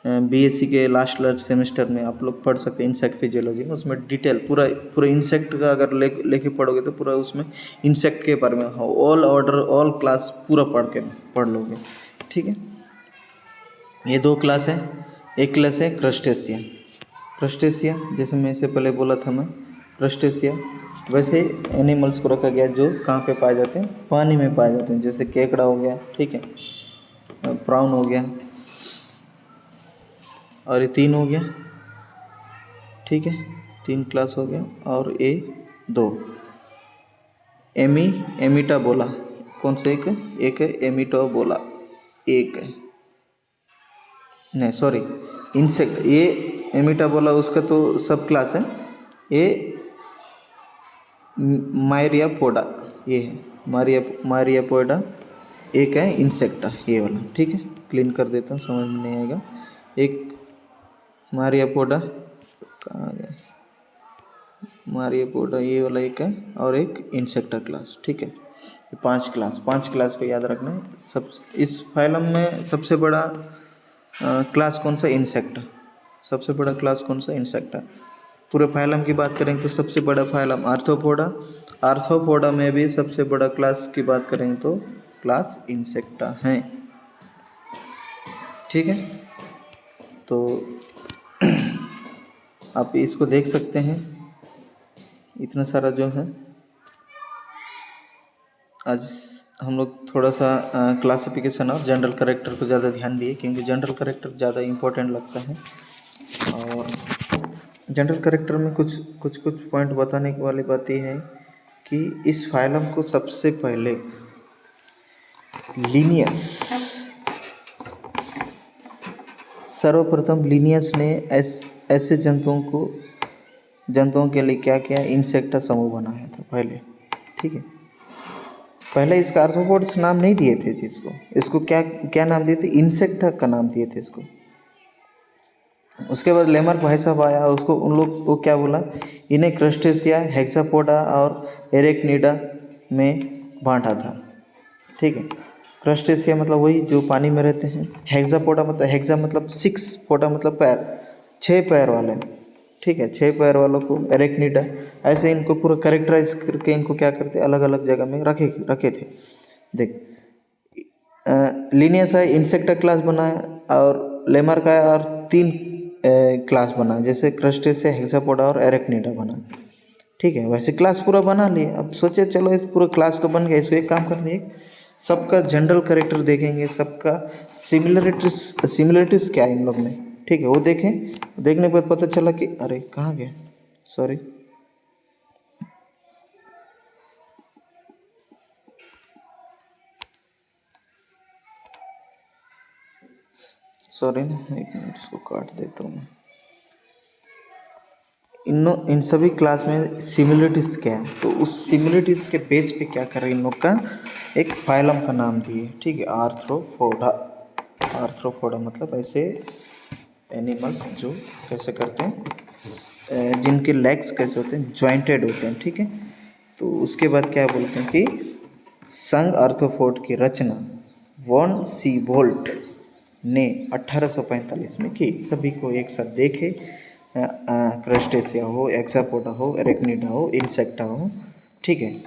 Speaker 1: बीएससी के लास्ट सेमेस्टर में आप लोग पढ़ सकते हैं इंसेक्ट फिजियोलॉजी में। उसमें डिटेल पूरा इंसेक्ट का अगर लेके पढ़ोगे तो पूरा उसमें इंसेक्ट के बारे में ऑल ऑर्डर ऑल क्लास पूरा पढ़ लोगे, ठीक है। ये 2 क्लास है। एक क्लास है क्रस्टेशिया, क्रस्टेशिया जैसे मैं इससे पहले बोला था मैं, क्रस्टेशिया वैसे एनिमल्स को रखा गया जो कहाँ पे पाए जाते हैं, पानी में पाए जाते हैं, जैसे केकड़ा हो गया, ठीक है, प्राउन हो गया, और ये 3 हो गया, ठीक है, 3 क्लास हो गया। और ये 2 एमीटा बोला, कौन सा एक है एमिटोबोला, एक है, नहीं सॉरी, इंसेक्ट, ये एमिटाबोला उसका तो सब क्लास है, ये मायरियापोडा, ये है मायरियापोडा, एक है इंसेक्टा ये वाला, ठीक है। क्लीन कर देता हूँ, समझ में नहीं आएगा। एक मायरियापोडा, कहाँ गया, मायरियापोडा ये वाला एक है, और एक इंसेक्टा क्लास, ठीक है। ये 5 क्लास को याद रखना है। सब इस फाइलम में सबसे बड़ा क्लास कौन सा, इंसेक्ट, सबसे बड़ा क्लास कौन सा, इंसेक्ट है। पूरे फाइलम की बात करेंगे तो सबसे बड़ा फाइलम आर्थ्रोपोडा, आर्थ्रोपोडा में भी सबसे बड़ा क्लास की बात करेंगे तो क्लास इंसेक्टा है, ठीक है। तो आप इसको देख सकते हैं, इतना सारा जो है। आज हम लोग थोड़ा सा क्लासिफिकेशन और जनरल कैरेक्टर को ज़्यादा ध्यान दिए, क्योंकि जनरल कैरेक्टर ज़्यादा इम्पोर्टेंट लगता है। और जनरल कैरेक्टर में कुछ पॉइंट बताने वाली बात यह है कि इस फाइलम को सबसे पहले लिनियस, सर्वप्रथम लिनियस ने ऐसे जंतुओं के लिए क्या किया, इंसेक्टा समूह बनाया था पहले, ठीक है। पहले इसका आर्थ्रोपोड्स नाम नहीं दिए थे इसको क्या नाम दिए थे, इंसेक्टा का नाम दिए थे इसको। उसके बाद लेमर भाई साहब आया, उसको उन लोग को क्या बोला, इन्हें क्रस्टेसिया, हेक्सापोडा और एरेक्निडा में बांटा था, ठीक है। क्रस्टेसिया मतलब वही जो पानी में रहते हैं, हेक्सापोडा मतलब, हेक्सा मतलब 6, पोडा मतलब पैर, 6 पैर वाले, ठीक है, 6 पैर वालों को एरेक्निडा, ऐसे इनको पूरा कैरेक्टराइज करके इनको क्या करते, अलग अलग जगह में रखे थे। देख, लिनियस है इंसेक्टा क्लास बनाया, और लेमर का और 3 क्लास बना, जैसे क्रस्टेसिया, हेक्सापोडा और एरेक्निडा बना, ठीक है। वैसे क्लास पूरा बना लिए। अब सोचे चलो इस पूरा क्लास तो बन गया, इसको एक काम करते हैं, सबका जनरल कैरेक्टर देखेंगे, सबका सिमिलरिटीज क्या है इन लोग में, ठीक है, वो देखें। देखने पर पता चला कि अरे कहाँ गया, सॉरी, ना, एक मिनट इसको काट देता हूँ मैं। इन सभी क्लास में सिमिलरिटीज क्या है, तो उस सिमिलरिटीज के बेस पे क्या कर रहे हैं, इन लोग का एक फाइलम का नाम दिए, ठीक है, आर्थ्रोपोडा। आर्थ्रोपोडा मतलब ऐसे एनिमल्स जो कैसे करते हैं, जिनके लेग्स कैसे होते हैं, जॉइंटेड होते हैं, ठीक है। तो उसके बाद क्या बोलते हैं कि संघ आर्थ्रोपोड की रचना वॉन सीबोल्ट ने 1845 में की। सभी को एक साथ देखे, क्रस्टेसिया हो, एक्सापोडा हो, एरेक्निडा हो, इंसेक्टा हो, ठीक है,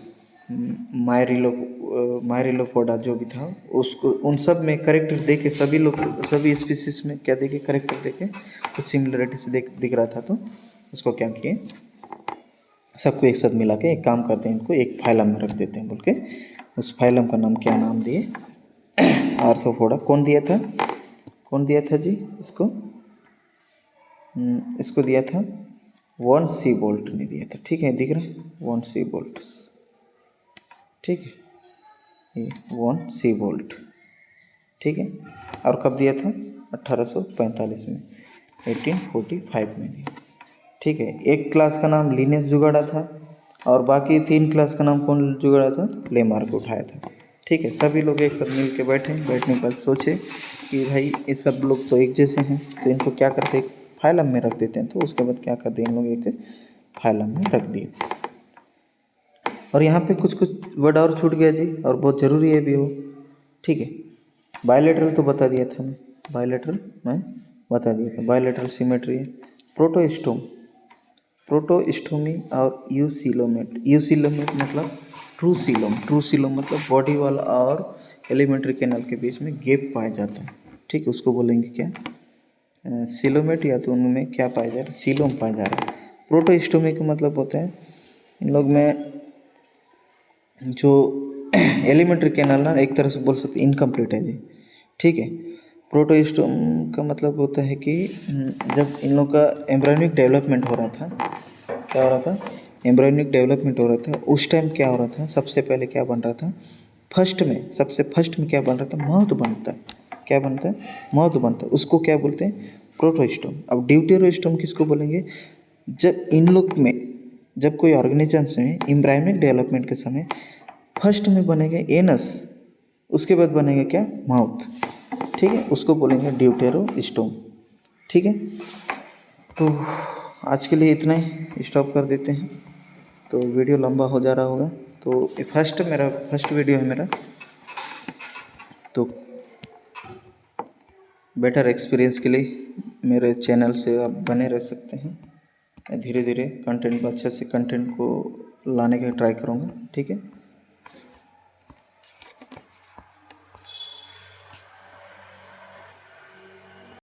Speaker 1: मायरिलोपोडा जो भी था, उसको उन सब में करेक्टर देखे, सभी स्पीसीज में क्या देखे, करेक्टर देखे, कुछ सिमिलरिटीज दिख रहा था, तो उसको क्या किए, सबको एक साथ मिला के एक काम करते हैं, इनको एक फाइलम में रख देते हैं बोल के। उस फाइलम का नाम क्या नाम दिए, आर्थ्रोपोडा। कौन दिया था जी इसको, इसको दिया था वॉन सीबोल्ट ने दिया था, ठीक है, दिख रहा है, वॉन सीबोल्ट, ठीक है, ये वॉन सीबोल्ट, ठीक है। और कब दिया था, 1845 में, 1845 में दिया, ठीक है। एक क्लास का नाम लिनियस जुगाड़ा था, और बाकी 3 क्लास का नाम कौन जुगाड़ा था, लेमार्क उठाया था, ठीक है। सभी लोग एक साथ मिल के बैठने के बाद सोचे कि भाई ये सब लोग तो एक जैसे हैं, तो इनको क्या करते, फाइलम में रख देते हैं। तो उसके बाद क्या करते हैं, इन लोग एक फाइलम में रख दिए। और यहाँ पे कुछ वर्ड और छूट गया जी, और बहुत ज़रूरी है भी हो, ठीक है। बायलेटरल तो बता दिया था मैं, बायलेटरल मैं बता दिया था, बायलेटरल सिमेट्री है। प्रोटोस्टोमी और यूसिलोमेट मतलब ट्रू सीलोम मतलब बॉडी वाला और एलिमेंट्री कैनल के बीच में गैप पाया जाता है, ठीक है, उसको बोलेंगे क्या, सीलोमेट, या तो उनमें क्या पाया जा रहा है, सीलोम पाया जा रहा है। प्रोटोस्टोमी का मतलब होता है इन लोग में जो एलिमेंट्री कैनल ना, एक तरह से बोल सकते इनकम्प्लीट है जी, ठीक है। प्रोटोस्टोम का मतलब होता है कि जब इन लोग का एम्ब्रियोनिक डेवलपमेंट हो रहा था, क्या हो रहा था, एम्ब्रियोनिक डेवलपमेंट हो रहा था, उस टाइम क्या हो रहा था, सबसे पहले क्या बन रहा था फर्स्ट में, सबसे फर्स्ट में क्या बन रहा था, माउथ बनता है। क्या बनता है, माउथ बनता है। उसको क्या बोलते हैं, प्रोटोस्टोम। अब ड्यूटेरोस्टोम किसको बोलेंगे, जब इन लोग में, जब कोई ऑर्गेनिजम्स में एम्ब्रायोनिक डेवलपमेंट के समय फर्स्ट में बनेगा एनस, उसके बाद बनेगा क्या, माउथ। ठीक है, उसको बोलेंगे ड्यूटेरोस्टोम। ठीक है, तो आज के लिए इतना ही, स्टॉप कर देते हैं। तो वीडियो लंबा हो जा रहा होगा। तो ये फर्स्ट वीडियो है मेरा, तो बेटर एक्सपीरियंस के लिए मेरे चैनल से आप बने रह सकते हैं। धीरे धीरे कंटेंट को, अच्छे से कंटेंट को लाने का ट्राई करूँगा। ठीक है।